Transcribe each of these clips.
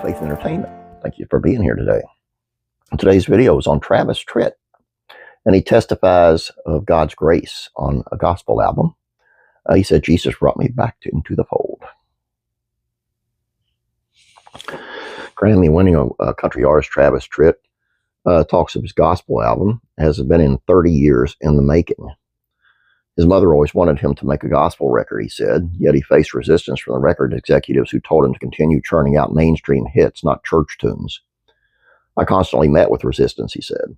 Faith and Entertainment. Thank you for being here today. Today's video is on Travis Tritt, and he testifies of God's grace on a gospel album. He said, Jesus brought me back into the fold. Grammy-winning country artist Travis Tritt talks of his gospel album has been in 30 years in the making. His mother always wanted him to make a gospel record, he said, yet he faced resistance from the record executives who told him to continue churning out mainstream hits, not church tunes. I constantly met with resistance, he said.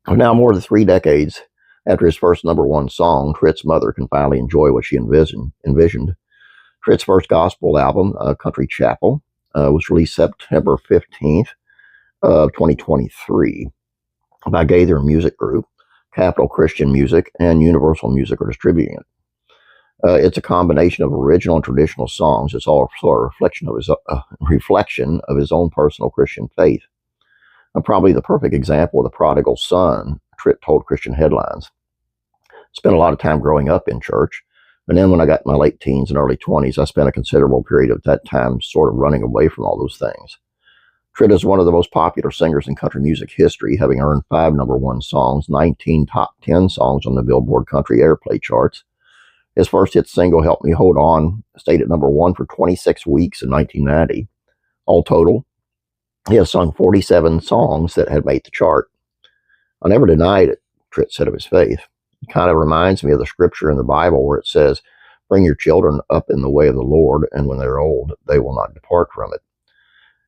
Now, more than 3 decades after his first #1 song, Tritt's mother can finally enjoy what she envisioned. Tritt's first gospel album, Country Chapel, was released September 15th of 2023 by Gaither Music Group. Capital Christian Music and Universal Music are distributing it. It's a combination of original and traditional songs. It's also a reflection of his own personal Christian faith. Probably the perfect example of the prodigal son, Tritt told Christian Headlines. Spent a lot of time growing up in church, and then when I got in my late teens and early 20s, I spent a considerable period of that time sort of running away from all those things. Tritt is one of the most popular singers in country music history, having earned 5 #1 songs, 19 top 10 songs on the Billboard Country Airplay charts. His first hit single, Help Me Hold On, stayed at #1 for 26 weeks in 1990. All total, he has sung 47 songs that had made the chart. I never denied it, Tritt said of his faith. It kind of reminds me of the scripture in the Bible where it says, bring your children up in the way of the Lord, and when they're old, they will not depart from it.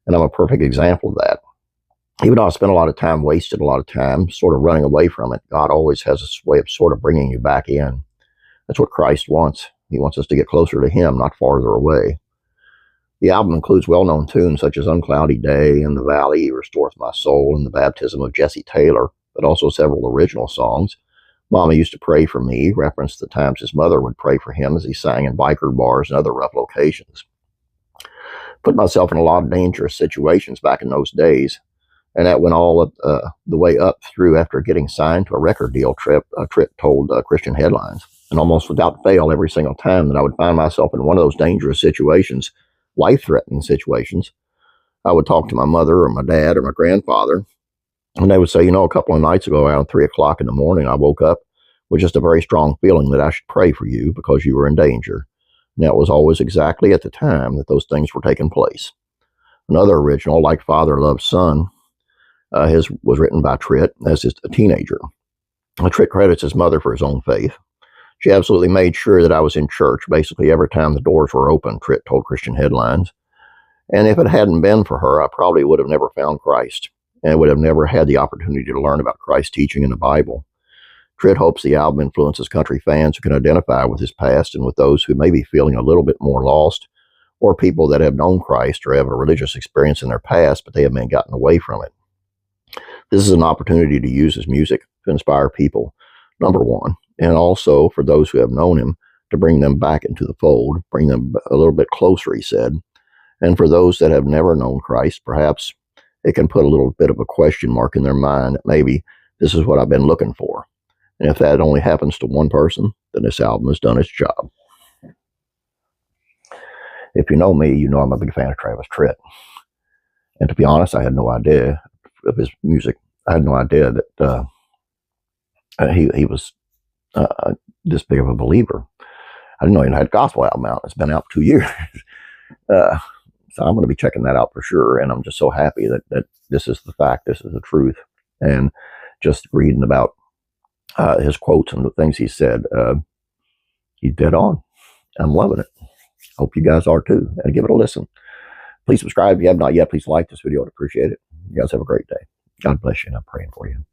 And I'm a perfect example of that. Even though I spent a lot of time, wasted a lot of time, sort of running away from it, God always has a way of sort of bringing you back in. That's what Christ wants. He wants us to get closer to Him, not farther away. The album includes well-known tunes such as Uncloudy Day, In the Valley, Restoreth My Soul, and The Baptism of Jesse Taylor, but also several original songs. Mama Used to Pray for Me referenced the times his mother would pray for him as he sang in biker bars and other rough locations. Put myself in a lot of dangerous situations back in those days, and that went all up, the way up through after getting signed to a record deal. Tritt told Christian Headlines, and almost without fail, every single time that I would find myself in one of those dangerous situations, life-threatening situations, I would talk to my mother or my dad or my grandfather, and they would say, a couple of nights ago around 3 o'clock in the morning, I woke up with just a very strong feeling that I should pray for you because you were in danger. And that was always exactly at the time that those things were taking place. Another original, Like Father Loves Son, his was written by Tritt as a teenager. Tritt credits his mother for his own faith. She absolutely made sure that I was in church basically every time the doors were open, Tritt told Christian Headlines. And if it hadn't been for her, I probably would have never found Christ and would have never had the opportunity to learn about Christ's teaching in the Bible. Tritt hopes the album influences country fans who can identify with his past and with those who may be feeling a little bit more lost, or people that have known Christ or have a religious experience in their past, but they have gotten away from it. This is an opportunity to use his music to inspire people, #1, and also for those who have known him to bring them back into the fold, bring them a little bit closer, he said. And for those that have never known Christ, perhaps it can put a little bit of a question mark in their mind that maybe this is what I've been looking for. And if that only happens to one person, then this album has done its job. If you know me, you know I'm a big fan of Travis Tritt. And to be honest, I had no idea of his music. I had no idea that he was this big of a believer. I didn't know he had a gospel album out. It's been out 2 years. So I'm going to be checking that out for sure. And I'm just so happy that this is the fact, this is the truth. And just reading about his quotes and the things he said, he's dead on. I'm loving it. Hope you guys are too. And give it a listen. Please subscribe if you have not yet. Please like this video. I'd appreciate it. You guys have a great day. God bless you, and I'm praying for you.